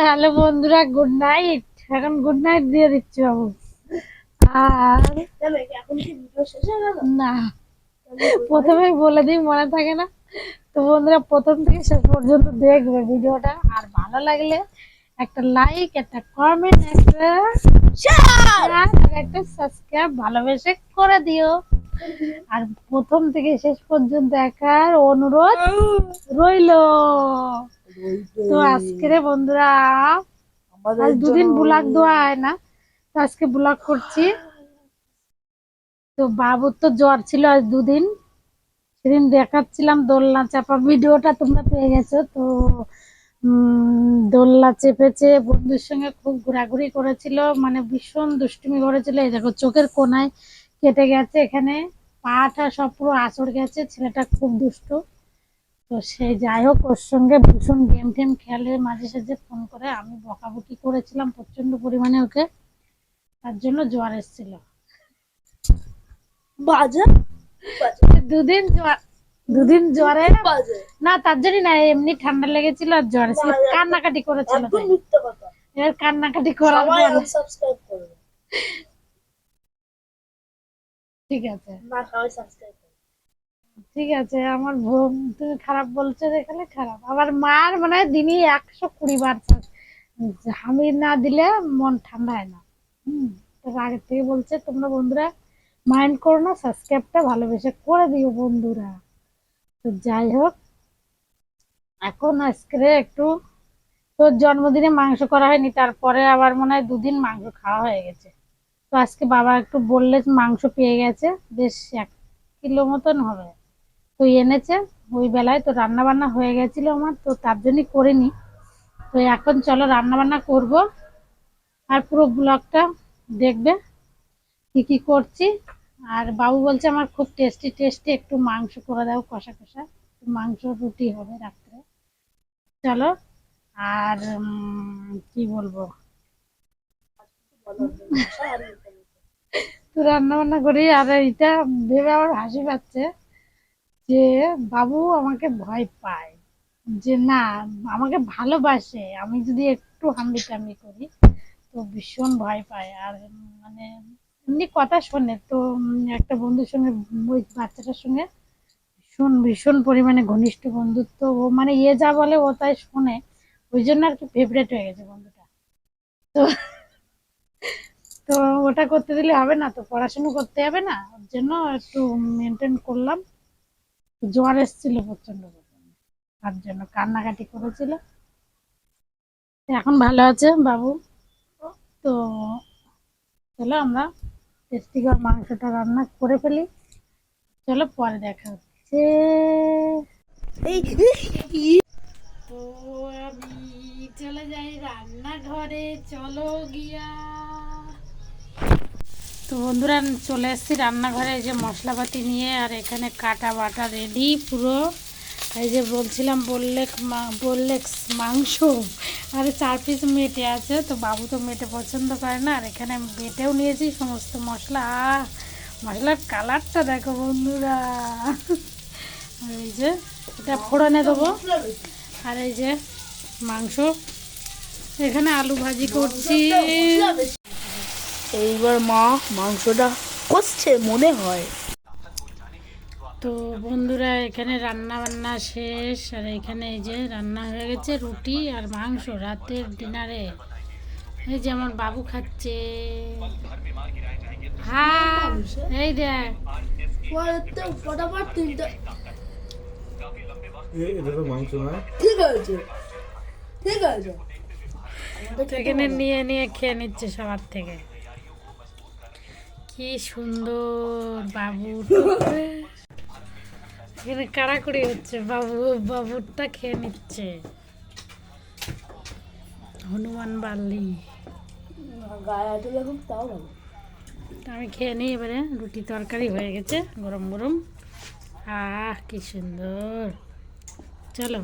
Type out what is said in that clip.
Hello বন্ধুরা, good night. এখন good night দিয়ে দিচ্ছি বাবু। আর এখন কি ভিডিও শেষ হয়ে গেল? না, প্রথমেই বলে দিই, মনে থাকে না তো। বন্ধুরা প্রথম থেকে শেষ পর্যন্ত দেখবে ভিডিওটা, আর ভালো লাগলে একটা লাইক, একটা কমেন্ট, একটা শেয়ার আর একটা সাবস্ক্রাইব ভালোবেসে করে দিও। আর প্রথম থেকে শেষ পর্যন্ত দেখার অনুরোধ রইলো। তো আজকের বন্ধুরা আজ দুদিন ব্লগ দেওয়া হয় না, তো আজকে ব্লগ করছি। তো বাবুর তো জ্বর ছিল আজ দুদিন, সেদিন দেখাচ্ছিলাম দোলনা চাপা, ভিডিওটা তোমরা পেয়ে গেছো তো। দোলনা চেপেছে, বন্ধুর সঙ্গে খুব ঘোরাঘুরি করেছিল, মানে ভীষণ দুষ্টুমি করেছিল। এই দেখো চোখের কোনায় কেটে গেছে, এখানে পাটা সব পুরো আঁচড় গেছে। ছেলেটা খুব দুষ্টু। তো সেই যাই হোক, ওর সঙ্গে ভীষণ গেম টেম খেলে, মাঝে সাঝে ফোন করে। আমি বকাবকি করেছিলাম প্রচন্ড পরিমাণে ওকে, তার জন্য জ্বর এসেছিল। বাজে দুদিন জ্বর, দুদিন জ্বরে না, তার জন্য না, এমনি ঠান্ডা লেগেছিল আর জ্বর এসেছিল, কান্নাকাটি করেছিল। একদম মিথ্যে কথা। এবার কান্নাকাটি করার সবাই পরে আনসাবস্ক্রাইব করবে। ঠিক আছে, না, সবাই সাবস্ক্রাইব করবে। ঠিক আছে। আমার তুমি খারাপ বলছো, দেখালে খারাপ। আবার মার মানে দিনই 120 বার আমি না দিলে মন ঠান্ডা হয় না। তো আগের থেকে বলছে তোমরা বন্ধুরা মাইন্ড করো না, সাবস্ক্রাইবটা ভালোবেসে করে দিও বন্ধুরা। তো যাই হোক, এখন আজকে একটু, তোর জন্মদিনে মাংস করা হয়নি, তারপরে আবার মনে হয় দুদিন মাংস খাওয়া হয়ে গেছে। তো আজকে বাবা একটু বললে মাংস পেয়ে গেছে, বেশ 1 কিলো মতন হবে, তো এনেছে ওই বেলায়। তো রান্না বান্না হয়ে গেছিল আমার, তো তার জন্যই করিনি। তো এখন চলো রান্না বান্না করব, আর পুরো ব্লগটা দেখবে কি কি করছি। আর বাবু বলছে আমার খুব টেস্টি টেস্টি একটু মাংস করে দাও, কষা কষা মাংস, রুটি হবে রাত্রে। চলো, আর কি বলবো, তো রান্না বান্না করি। আর এটা ভেবে আমার হাসি পাচ্ছে যে বাবু আমাকে ভয় পায়, যে না, আমাকে ভালোবাসে, আমি যদি একটু হাম্বি টাম্বি করি তো ভীষণ ভয় পায়। আর মানে এমনি কথা শোনে তো। একটা বন্ধুর সঙ্গে, ওই বাচ্চাটার সঙ্গে ভীষণ ভীষণ পরিমাণে ঘনিষ্ঠ বন্ধুত্ব। ও মানে যা বলে ও তাই শোনে, ওই জন্য আর কি ফেভারেট হয়ে গেছে বন্ধুটা। তো তো ওটা করতে দিলে হবে না, তো পড়াশুনো করতে হবে না, ওর জন্য একটু মেনটেন করলাম। জ্বর এসেছিল প্রচন্ড পরিমাণে, তার জন্য কান্নাকাটি করেছিল। এখন ভালো আছে বাবু। তো চলো আমরা টেস্টি করে মাংসটা রান্না করে ফেলি। চলো পরে দেখা হচ্ছে। তো আমি চলে যাই রান্নাঘরে, চলো গিয়া। তো বন্ধুরা চলে এসেছি রান্নাঘরে, এই যে মশলাপাতি নিয়ে, আর এখানে কাটা বাটা রেডি পুরো। এই যে বলছিলাম বললে মাংস, আর 4 পিস মেটে আছে। তো বাবু তো মেটে পছন্দ করে না, আর এখানে বেটেও নিয়েছি সমস্ত মশলা। মশলার কালারটা দেখো বন্ধুরা। আর এই যে এটা ফোড়নে দেবো, আর এই যে মাংস, এখানে আলু ভাজি করছি। এইবার মা মাংসটা কষছে মনে হয়। তো বন্ধুরা এখানে রান্না বান্না শেষ, আর এখানে এই যে রান্না হয়ে গেছে রুটি আর মাংস রাতের ডিনারে। এই যে আমার বাবু খাচ্ছে। হ্যাঁ, এই দেখ, ফটাফট তিনটা। এটা তো মাংস না, ঠিক আছে ঠিক আছে। তো এখানে নিয়ে নিয়ে খেয়ে নিচ্ছে সবার থেকে। কি সুন্দর বাবু, এখানে কাড়াকুড়ি হচ্ছে, বাবু বাবুরটা খেয়ে নিচ্ছে। হনুমান বালি গায়ে হাতে লাগুন তাও ভালো। আমি খেয়ে নিই এবারে। রুটি তরকারি হয়ে গেছে গরম গরম। আহ কি সুন্দর। চলো।